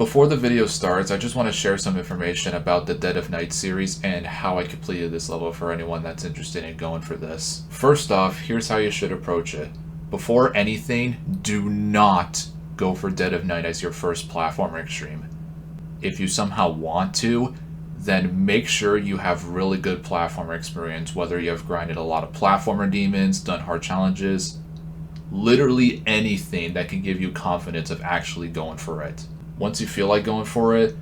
Before the video starts, I just want to share some information about the Dead of Night series and how I completed this level for anyone that's interested in going for this. First off, here's how you should approach it. Before anything, do not go for Dead of Night as your first platformer extreme. If you somehow want to, then make sure you have really good platformer experience, whether you have grinded a lot of platformer demons, done hard challenges, literally anything that can give you confidence of actually going for it. Once you feel like going for it,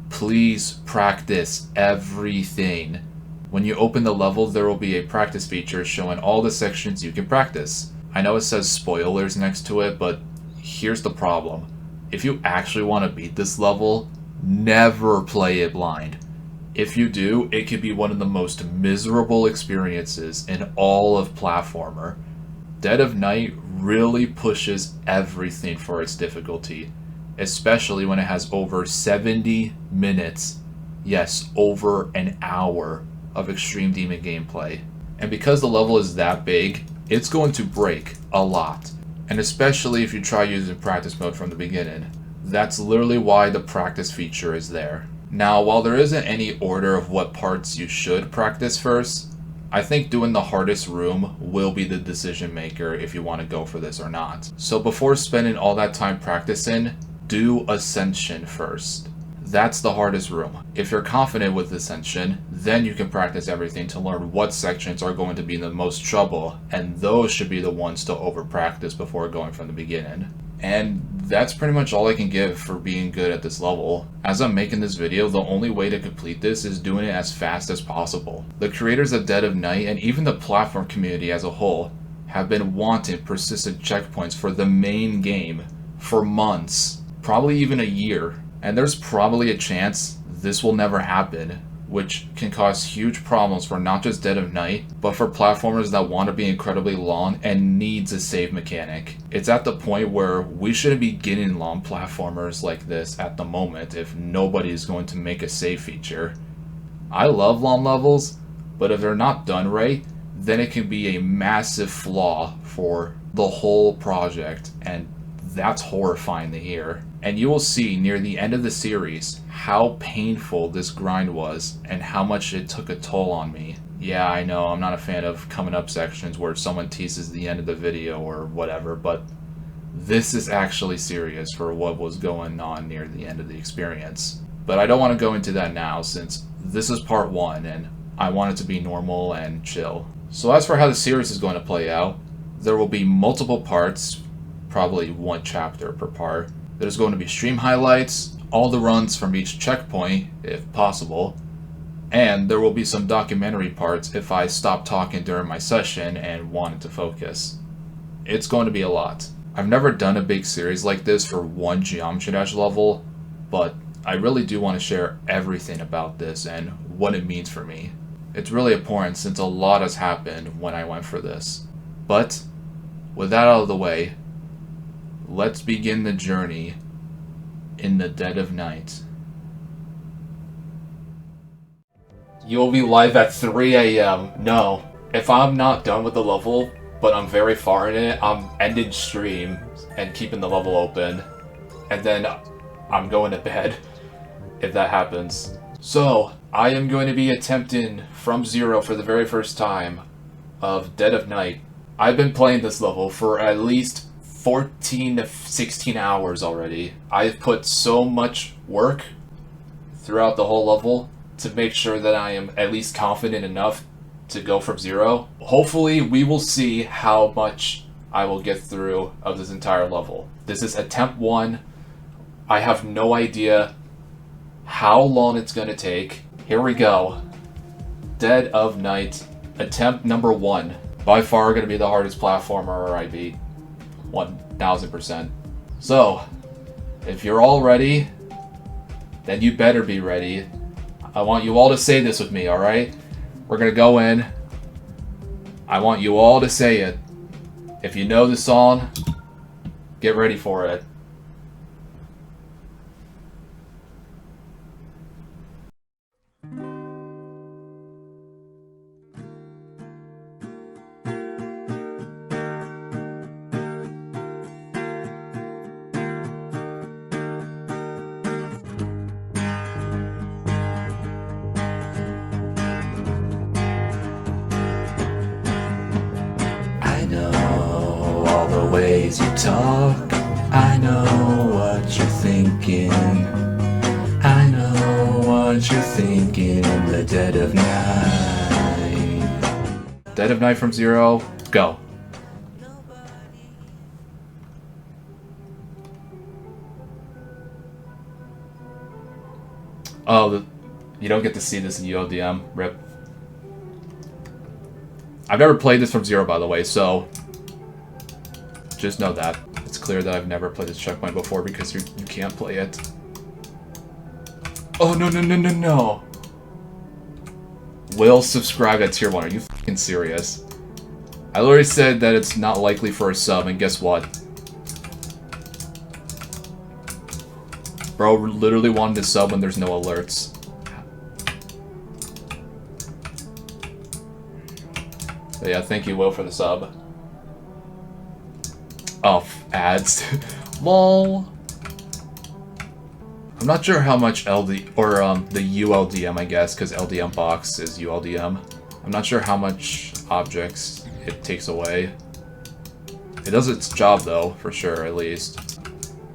please practice everything. When you open the level, there will be a practice feature showing all the sections you can practice. I know it says spoilers next to it, but here's the problem. If you actually want to beat this level, never play it blind. If you do, it could be one of the most miserable experiences in all of platformer. Dead of Night really pushes everything for its difficulty, especially when it has over 70 minutes, yes, over an hour of extreme demon gameplay. And because the level is that big, it's going to break a lot. And especially if you try using practice mode from the beginning. That's literally why the practice feature is there. Now, while there isn't any order of what parts you should practice first, I think doing the hardest room will be the decision maker if you want to go for this or not. So before spending all that time practicing, do Ascension first. That's the hardest room. If you're confident with Ascension, then you can practice everything to learn what sections are going to be the most trouble, and those should be the ones to over practice before going from the beginning. And that's pretty much all I can give for being good at this level. As I'm making this video, the only way to complete this is doing it as fast as possible. The creators of Dead of Night, and even the platform community as a whole, have been wanting persistent checkpoints for the main game for months, probably even a year. And there's probably a chance this will never happen, which can cause huge problems for not just Dead of Night, but for platformers that want to be incredibly long and needs a save mechanic. It's at the point where we shouldn't be getting long platformers like this at the moment if nobody is going to make a save feature. I love long levels, but if they're not done right, then it can be a massive flaw for the whole project, and that's horrifying to hear. And you will see near the end of the series how painful this grind was and how much it took a toll on me. Yeah, I know, I'm not a fan of coming up sections where someone teases the end of the video or whatever, but this is actually serious for what was going on near the end of the experience. But I don't want to go into that now since this is part 1 and I want it to be normal and chill. So as for how the series is going to play out, there will be multiple parts, probably 1 chapter per part. There's going to be stream highlights, all the runs from each checkpoint, if possible, and there will be some documentary parts if I stop talking during my session and wanted to focus. It's going to be a lot. I've never done a big series like this for 1 Geometry Dash level, but I really do want to share everything about this and what it means for me. It's really important since a lot has happened when I went for this. But, with that out of the way, let's begin the journey in the Dead of Night. You'll be live at 3 AM. No. If I'm not done with the level, but I'm very far in it, I'm ending stream and keeping the level open. And then I'm going to bed, if that happens. So, I am going to be attempting from 0 for the very first time of Dead of Night. I've been playing this level for at least 14 to 16 hours already. I've put so much work throughout the whole level to make sure that I am at least confident enough to go from 0. Hopefully we will see how much I will get through of this entire level. This is attempt 1. I have no idea how long it's gonna take. Here we go. Dead of Night, attempt number 1. By far gonna be the hardest platformer I beat. 1000%. So, if you're all ready, then you better be ready. I want you all to say this with me, alright? We're gonna go in. I want you all to say it. If you know the song, get ready for it. ways you talk, I know what you're thinking. I know what you're thinking in the dead of night. Dead of night from 0, go. Oh, you don't get to see this in ULDM. Rip. I've never played this from 0, by the way, so just know that. It's clear that I've never played this checkpoint before because you can't play it. Oh, no, no, no, no, no. Will subscribe at tier 1. Are you fucking serious? I already said that it's not likely for a sub, and guess what? Bro literally wanted to sub when there's no alerts. But yeah, thank you, Will, for the sub. Oh, ads. Lol. I'm not sure how much LD or the ULDM, I guess, because LDM box is ULDM. I'm not sure how much objects it takes away. It does its job though, for sure, at least.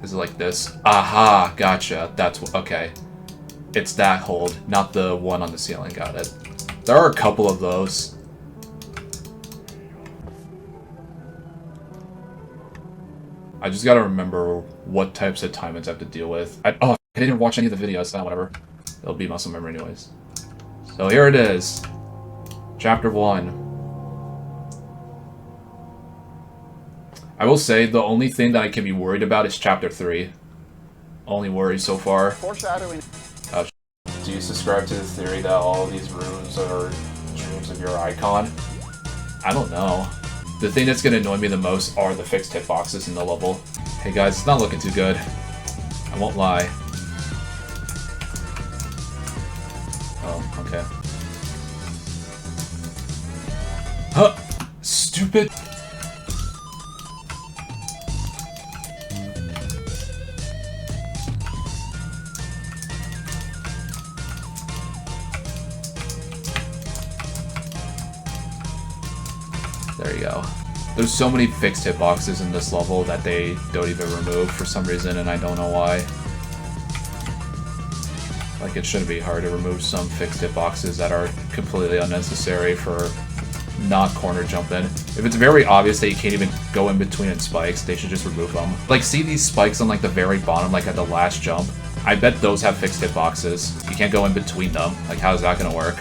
Is it like this? Aha, gotcha. That's okay. It's that hold, not the one on the ceiling. Got it. There are a couple of those. I just gotta remember what types of timings I have to deal with. I didn't watch any of the videos, so whatever. It'll be muscle memory anyways. So here it is. Chapter 1. I will say, the only thing that I can be worried about is Chapter 3. Only worry so far. Foreshadowing. Do you subscribe to the theory that all these rooms are dreams of your icon? I don't know. The thing that's gonna annoy me the most are the fixed hitboxes in the level. Hey guys, it's not looking too good. I won't lie. Oh, okay. Huh! Stupid! There you go. There's so many fixed hitboxes in this level that they don't even remove for some reason, and I don't know why. Like, it shouldn't be hard to remove some fixed hitboxes that are completely unnecessary for not corner jumping. If it's very obvious that you can't even go in between in spikes, they should just remove them. Like, see these spikes on like the very bottom, like at the last jump? I bet those have fixed hitboxes. You can't go in between them. Like, how's that gonna work?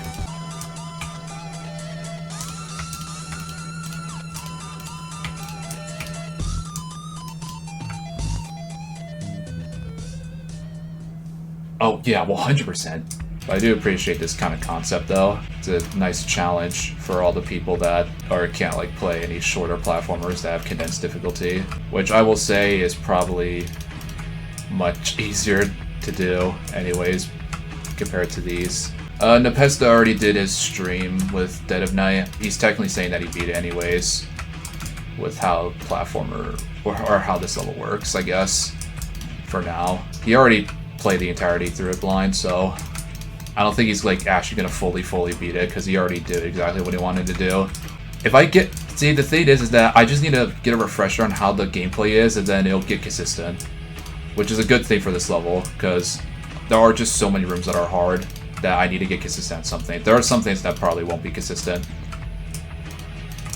Oh, yeah, 100%. But I do appreciate this kind of concept, though. It's a nice challenge for all the people that can't, like, play any shorter platformers that have condensed difficulty. Which I will say is probably much easier to do, anyways, compared to these. Nepesta already did his stream with Dead of Night. He's technically saying that he beat it anyways, with how platformer, or how this level works, I guess, for now. He already play the entirety through it blind, so I don't think he's like actually gonna fully beat it because he already did exactly what he wanted to do. If I get the thing is that I just need to get a refresher on how the gameplay is, and then it'll get consistent, which is a good thing for this level because there are just so many rooms that are hard that I need to get consistent at something. There are some things that probably won't be consistent,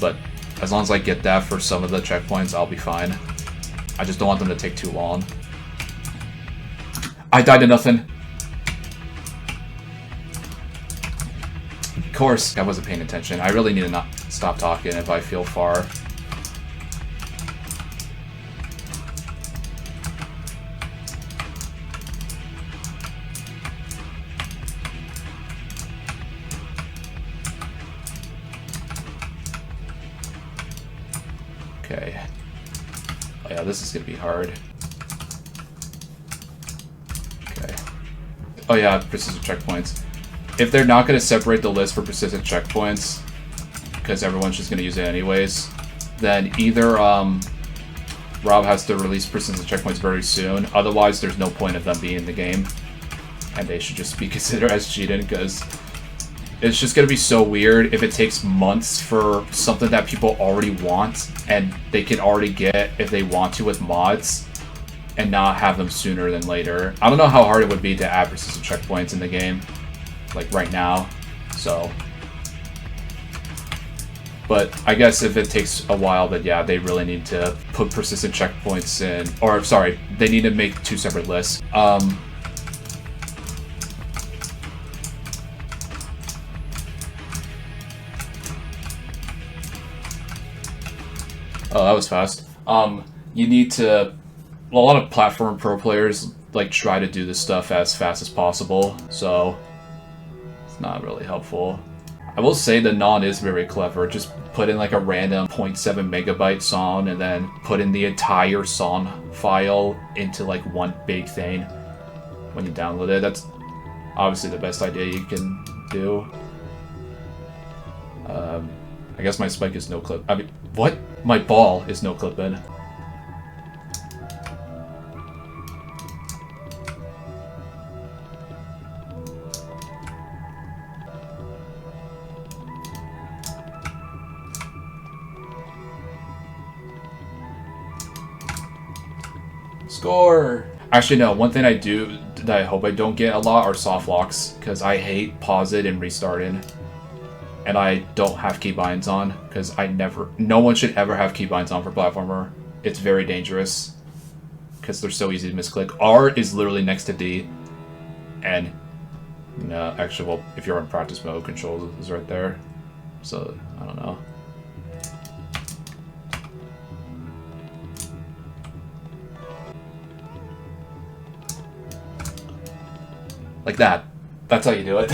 but as long as I get that for some of the checkpoints, I'll be fine. I just don't want them to take too long. I died to nothing. Of course, I wasn't paying attention. I really need to not stop talking if I feel far. Okay. Oh yeah, this is gonna be hard. Oh yeah, persistent checkpoints. If they're not going to separate the list for persistent checkpoints, because everyone's just going to use it anyways, then either Rob has to release persistent checkpoints very soon, otherwise there's no point of them being in the game, and they should just be considered as cheated, because It's just gonna be so weird if it takes months for something that people already want and they can already get if they want to with mods and not have them sooner than later. I don't know how hard it would be to add persistent checkpoints in the game, like right now, so. But I guess if it takes a while, then yeah, they really need to put persistent checkpoints in, or sorry, they need to make 2 separate lists. Oh, that was fast. You need to... A lot of platform pro players like try to do this stuff as fast as possible, so it's not really helpful. I will say the non is very clever. Just put in like a random 0.7 megabyte song and then put in the entire song file into like one big thing when you download it. That's obviously the best idea you can do. I guess my spike is no clip. I mean, what? My ball is no clip in. Score! Actually, no. One thing I do that I hope I don't get a lot are soft locks, because I hate pause it and restarting. And I don't have keybinds on, because no one should ever have keybinds on for platformer. It's very dangerous, because they're so easy to misclick. R is literally next to D, and no, actually, well, if you're in practice mode, control is right there. So, I don't know. Like that. That's how you do it.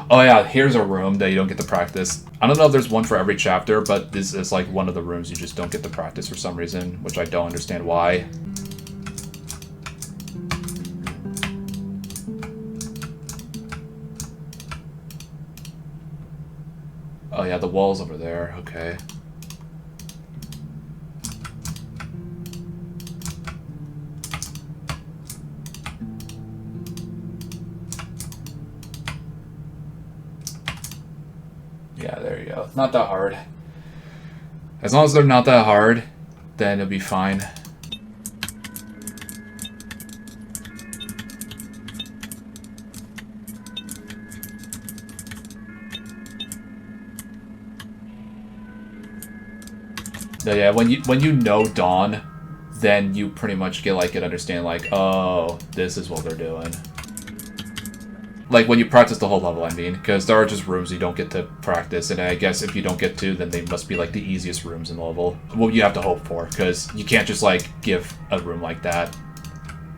Oh yeah, here's a room that you don't get to practice. I don't know if there's one for every chapter, but this is like one of the rooms you just don't get to practice for some reason, which I don't understand why. Oh yeah, the wall's over there, okay. Yeah, there you go. Not that hard. As long as they're not that hard, then it'll be fine. So yeah, when you know Dawn, then you pretty much get like an understanding like, oh, this is what they're doing. Like, when you practice the whole level, I mean, because there are just rooms you don't get to practice, and I guess if you don't get to, then they must be, like, the easiest rooms in the level. Well, you have to hope for, because you can't just, like, give a room like that,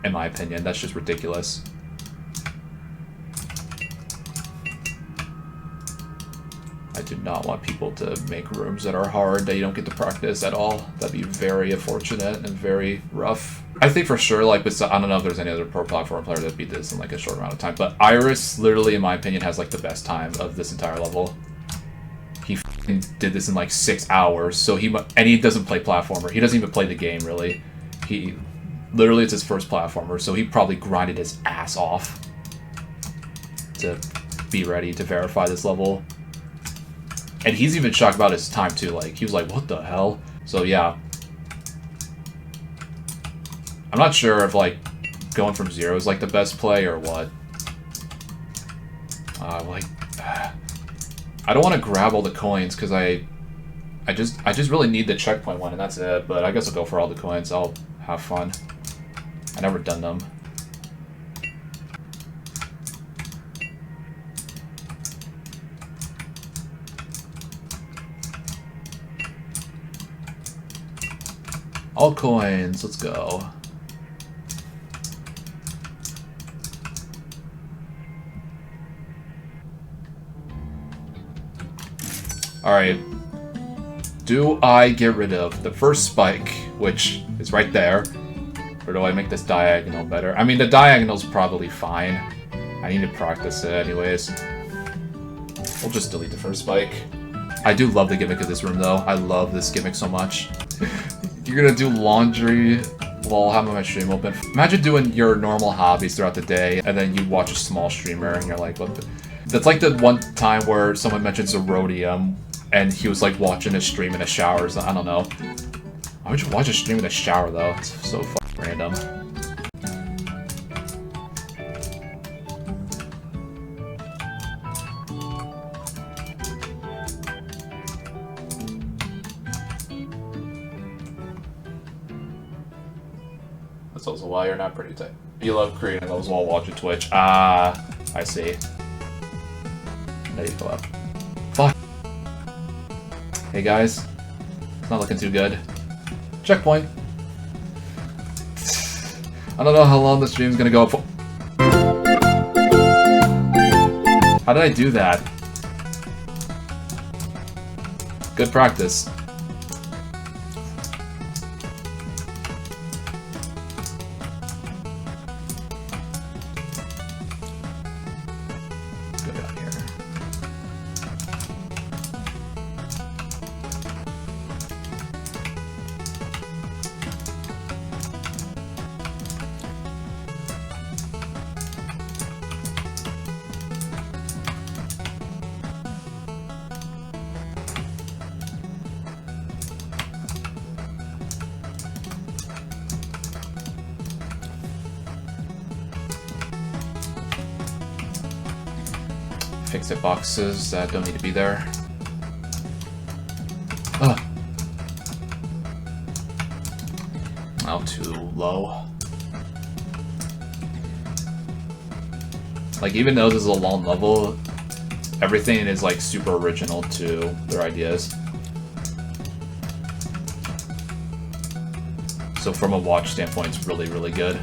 in my opinion. That's just ridiculous. I do not want people to make rooms that are hard that you don't get to practice at all. That'd be very unfortunate and very rough. I think for sure, like, I don't know if there's any other pro platform player that beat this in, like, a short amount of time, but Iris, literally, in my opinion, has, like, the best time of this entire level. He f***ing did this in, like, 6 hours, so and he doesn't play platformer. He doesn't even play the game, really. Literally, it's his first platformer, so he probably grinded his ass off to be ready to verify this level. And he's even shocked about his time, too. Like, he was like, what the hell? So, yeah. I'm not sure if, like, going from 0 is, like, the best play or what. I don't want to grab all the coins, because I just really need the checkpoint one, and that's it. But I guess I'll go for all the coins. I'll have fun. I never done them. All coins, let's go. Alright. Do I get rid of the first spike, which is right there, or do I make this diagonal better? I mean, the diagonal's probably fine. I need to practice it anyways. We'll just delete the first spike. I do love the gimmick of this room, though. I love this gimmick so much. You're gonna do laundry Well, I'll have my stream open. Imagine doing your normal hobbies throughout the day, and then you watch a small streamer, and you're like, what the... That's like the one time where someone mentioned Zerodium, and he was like watching a stream in a shower. So I don't know. Why would you watch a stream in a shower, though? It's so fucking random. That's also why you're not pretty tight. You love creating those while watching Twitch. Ah, I see. There you go up. Fuck. Hey guys. It's not looking too good. Checkpoint. I don't know how long the stream's gonna go for. How did I do that? Good practice. Go down here. Fix it boxes that don't need to be there. Ugh. Oh, too low. Like, even though this is a long level, everything is like super original to their ideas. So from a watch standpoint, it's really, really good.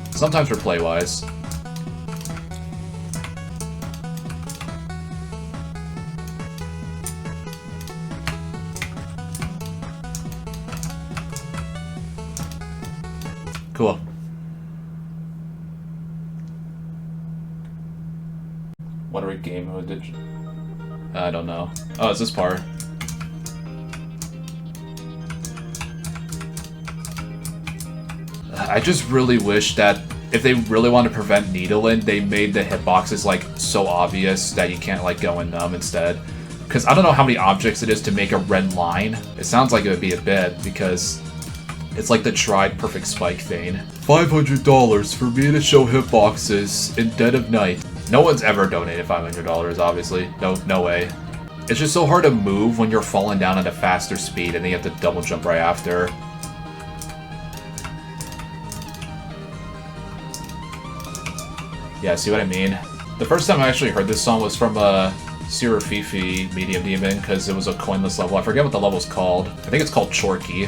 Sometimes for play-wise. Cool. What are we game mode did you... I don't know. Oh, it's this part. I just really wish that if they really want to prevent needling, they made the hitboxes like so obvious that you can't like go in them instead. Because I don't know how many objects it is to make a red line. It sounds like it would be a bit because it's like the tried perfect spike thing. $500 for me to show hitboxes in dead of night. No one's ever donated $500, obviously. No way. It's just so hard to move when you're falling down at a faster speed and then you have to double jump right after. Yeah, see what I mean? The first time I actually heard this song was from a Sirafifi Medium Demon, because it was a coinless level. I forget what the level's called. I think it's called Chorky.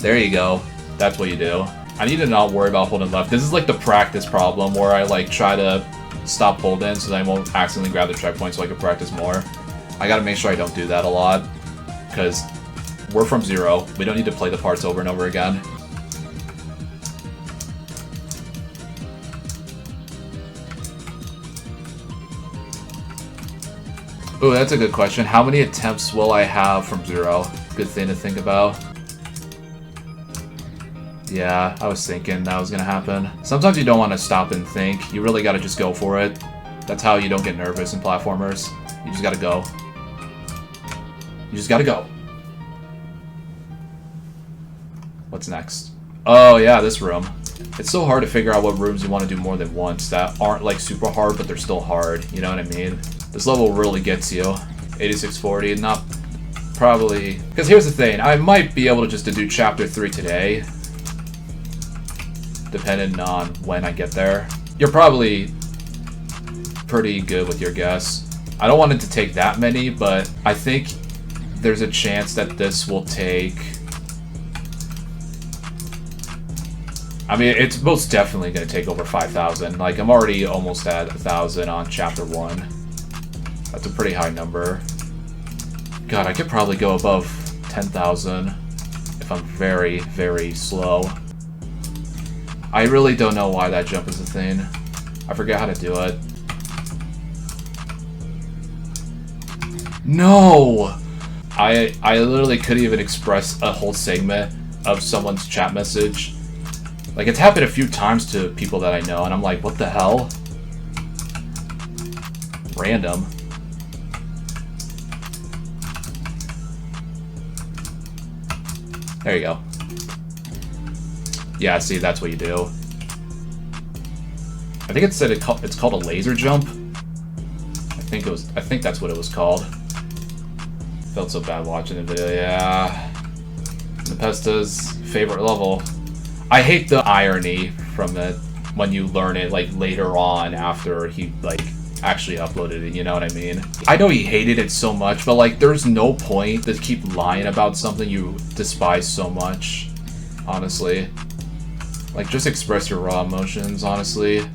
There you go. That's what you do. I need to not worry about holding left. This is like the practice problem where I like try to stop holding so that I won't accidentally grab the checkpoint so I can practice more. I gotta make sure I don't do that a lot, because we're from zero. We don't need to play the parts over and over again. Ooh, that's a good question. How many attempts will I have from zero? Good thing to think about. Yeah, I was thinking that was gonna happen. Sometimes you don't want to stop and think. You really gotta just go for it. That's how you don't get nervous in platformers. You just gotta go. You just gotta go. What's next? Oh yeah, this room. It's so hard to figure out what rooms you want to do more than once that aren't like super hard, but they're still hard. You know what I mean? This level really gets you. 8640, not probably... Because here's the thing, I might be able to just do Chapter 3 today, depending on when I get there. You're probably pretty good with your guess. I don't want it to take that many, but I think there's a chance that this will take... I mean, it's most definitely going to take over 5,000. Like, I'm already almost at 1,000 on Chapter 1. That's a pretty high number. God, I could probably go above 10,000 if I'm very, very slow. I really don't know why that jump is a thing. I forget how to do it. No! I literally couldn't even express a whole segment of someone's chat message. Like, it's happened a few times to people that I know, and I'm like, what the hell? Random. There you go. Yeah, see, that's what you do. I think it said it's called a laser jump. I think that's what it was called. Felt so bad watching the video. Yeah. Nepesta's favorite level. I hate the irony from it when you learn it like later on after he like actually uploaded it, you know what I mean? I know he hated it so much, but like there's no point to keep lying about something you despise so much, honestly. Like, just express your raw emotions, honestly.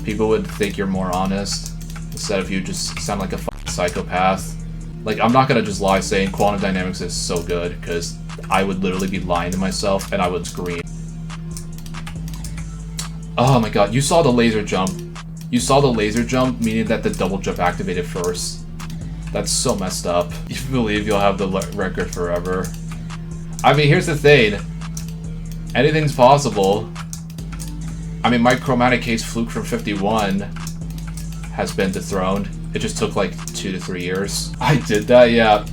People would think you're more honest instead of you just sound like a fucking psychopath. Like, I'm not gonna just lie saying quantum dynamics is so good, because I would literally be lying to myself and I would scream. Oh my god, you saw the laser jump. You saw the laser jump, meaning that the double jump activated first. That's so messed up. You believe you'll have the record forever. I mean, here's the thing. Anything's possible. I mean, my chromatic case fluke from 51 has been dethroned. It just took like 2 to 3 years. I did that, yeah.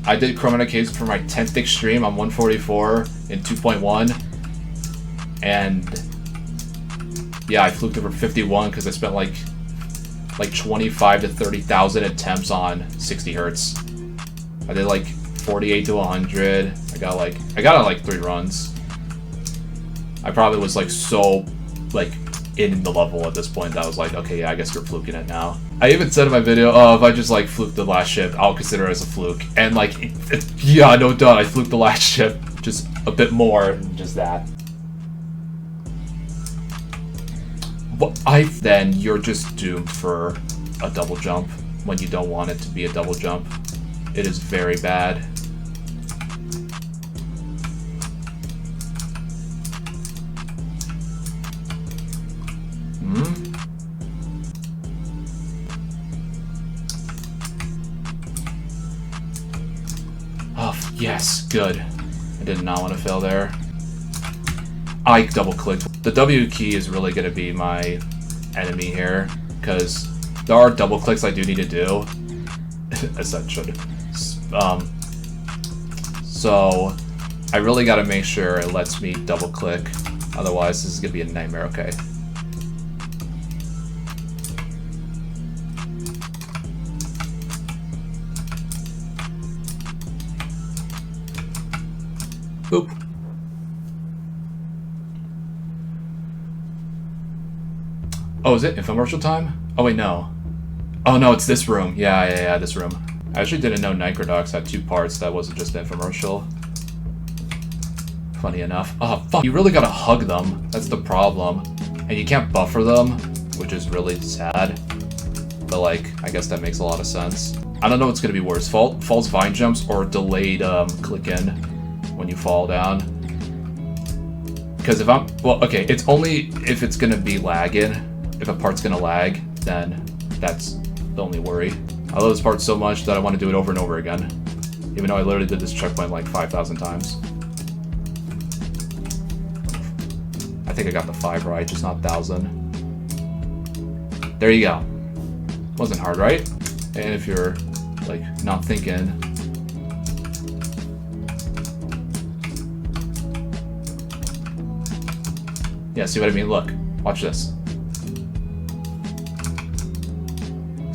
I did chromatic case for my 10th extreme on 144 in 2.1. And yeah, I fluked over 51 because I spent like 25 to 30,000 attempts on 60 hertz. I did like 48 to 100. I got it like 3 runs. I probably was like so like in the level at this point that I was like, okay, yeah, I guess you're fluking it now. I even said in my video, oh, if I just like fluke the last ship, I'll consider it as a fluke. And like, yeah, no doubt, I fluked the last ship, just a bit more than just that. But then you're just doomed for a double jump when you don't want it to be a double jump. It is very bad. Oh, yes, good. I did not want to fail there. I double-clicked. The W key is really going to be my enemy here, because there are double clicks I do need to do. Essentially. So, I really got to make sure it lets me double-click. Otherwise, this is going to be a nightmare, okay. Boop. Oh, is it infomercial time? Oh, wait, no. Oh, no, it's this room. Yeah, this room. I actually didn't know Microdocs had 2 parts that wasn't just an infomercial. Funny enough. Oh, fuck. You really gotta hug them. That's the problem. And you can't buffer them, which is really sad. But, like, I guess that makes a lot of sense. I don't know what's gonna be worse. False vine jumps or delayed click-in when you fall down. Because if I'm... Well, okay, it's only if it's gonna be lagging. If a part's gonna lag, then that's the only worry. I love this part so much that I want to do it over and over again. Even though I literally did this checkpoint like 5,000 times. I think I got the 5 right, just not 1,000. There you go. Wasn't hard, right? And if you're, like, not thinking... Yeah, see what I mean? Look. Watch this.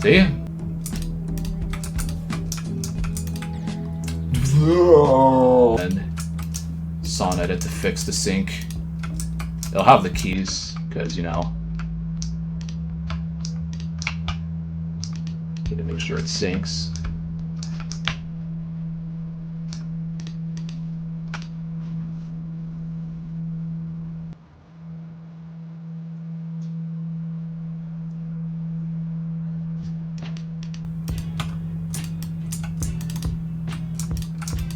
See? And sonnet it to fix the sync. They'll have the keys, because, you know, need to make sure it syncs.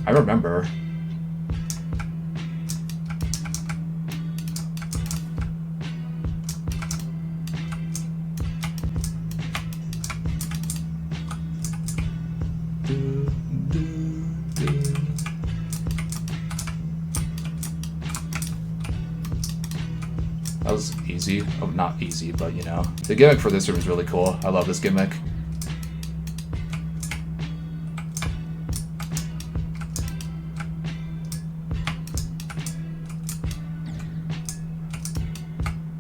I remember. That was easy. Oh, not easy, but you know. The gimmick for this room is really cool. I love this gimmick.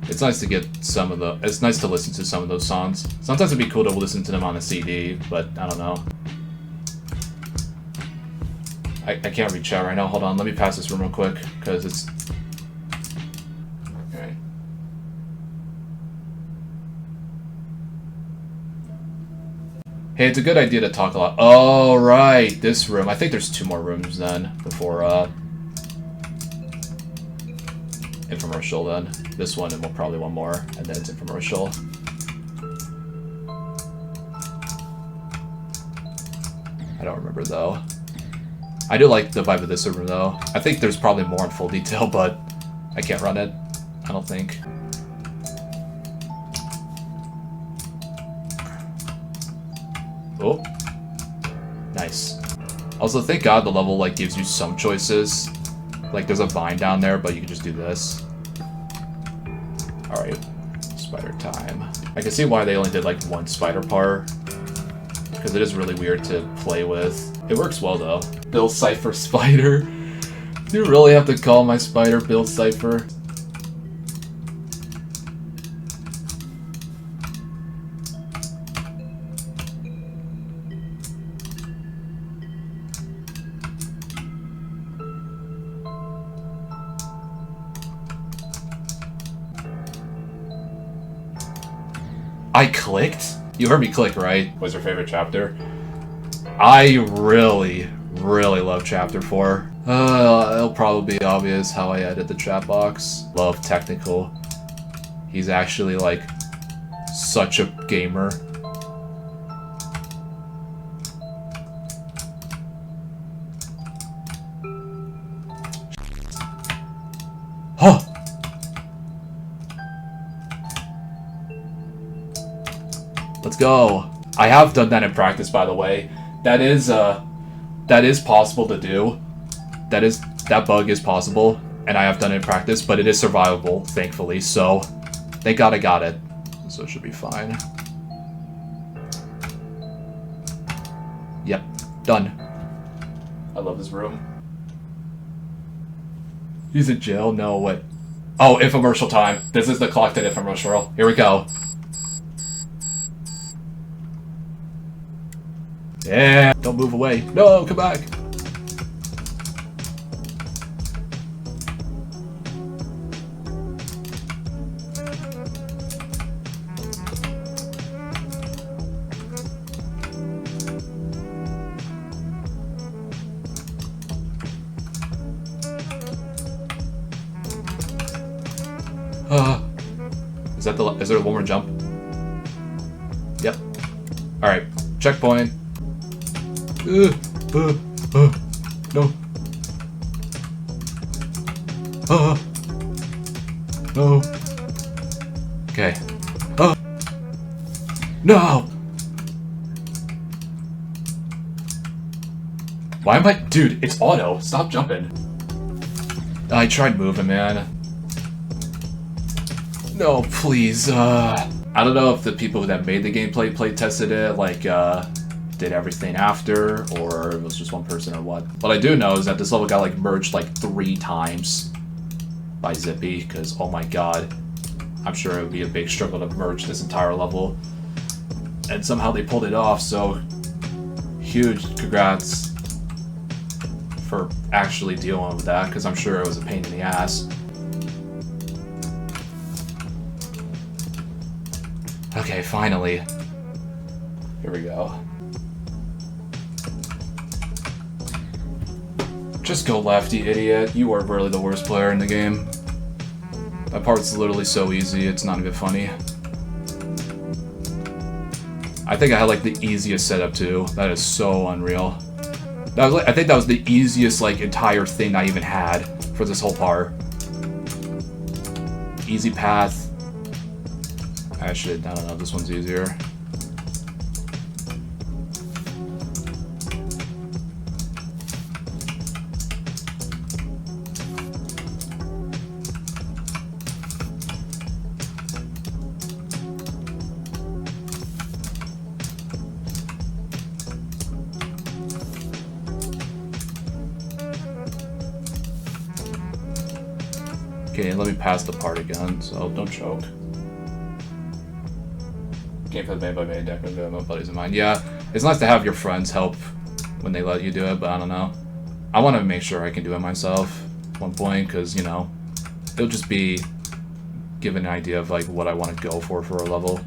It's nice to get some of the... It's nice to listen to some of those songs. Sometimes it'd be cool to listen to them on a CD, but I don't know. I can't reach out right now. Hold on, let me pass this room real quick, because it's... Alright. Hey, it's a good idea to talk a lot. Oh, right, this room. I think there's 2 more rooms then, before, infomercial then. This one and probably one more, and then it's infomercial. I don't remember though. I do like the vibe of this room though. I think there's probably more in full detail, but I can't run it. I don't think. Oh. Nice. Also, thank God the level like gives you some choices. Like there's a vine down there, but you can just do this. Alright. Spider time. I can see why they only did like 1 spider part. Because it is really weird to play with. It works well though. Bill Cipher Spider. Do you really have to call my spider Bill Cipher? I clicked? You heard me click, right? What's your favorite chapter? I really love chapter 4. It'll probably be obvious how I edit the chat box. Love TMco. He's actually like such a gamer. Huh! Let's go. I have done that in practice, by the way. That is possible to do. That bug is possible, and I have done it in practice, but it is survivable, thankfully, so thank God I got it. So it should be fine. Yep, done. I love this room. He's in jail? No, what? Oh, infomercial time. This is the clock to infomercial. Here we go. Yeah, don't move away. No, come back. Is there one more jump? Yep. Alright, checkpoint. No. No. Okay. No! Why am I... Dude, it's auto. Stop jumping. I tried moving, man. No, please. I don't know if the people that made the gameplay play tested it, like, did everything after, or it was just one person or what. What I do know is that this level got, like, merged, like, 3 times by Zippy, because, oh my god, I'm sure it would be a big struggle to merge this entire level. And somehow they pulled it off, so huge congrats for actually dealing with that, because I'm sure it was a pain in the ass. Okay, finally. Here we go. Just go left, you idiot. You are really the worst player in the game. That part's literally so easy, it's not even funny. I think I had like the easiest setup too. That is so unreal. That was like, I think that was the easiest like entire thing I even had for this whole part. Easy path. Actually, I don't know, this one's easier. Okay, let me pass the part again, so don't choke. Game for the made by main deck with my buddies of mine. Yeah, it's nice to have your friends help when they let you do it, but I don't know. I want to make sure I can do it myself at one point, because, you know, it'll just be give an idea of like what I want to go for a level.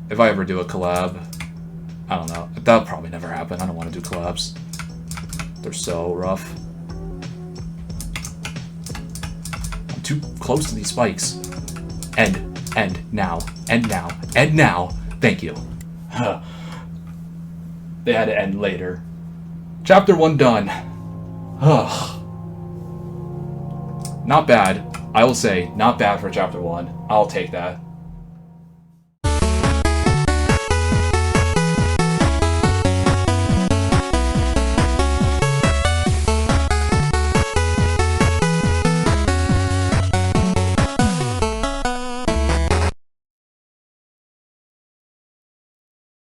If I ever do a collab, I don't know. That'll probably never happen. I don't want to do collabs. They're so rough. I'm too close to these spikes. End now. End now. End now. Thank you. They had to end later. Chapter 1 done. Not bad. I will say, not bad for Chapter 1. I'll take that.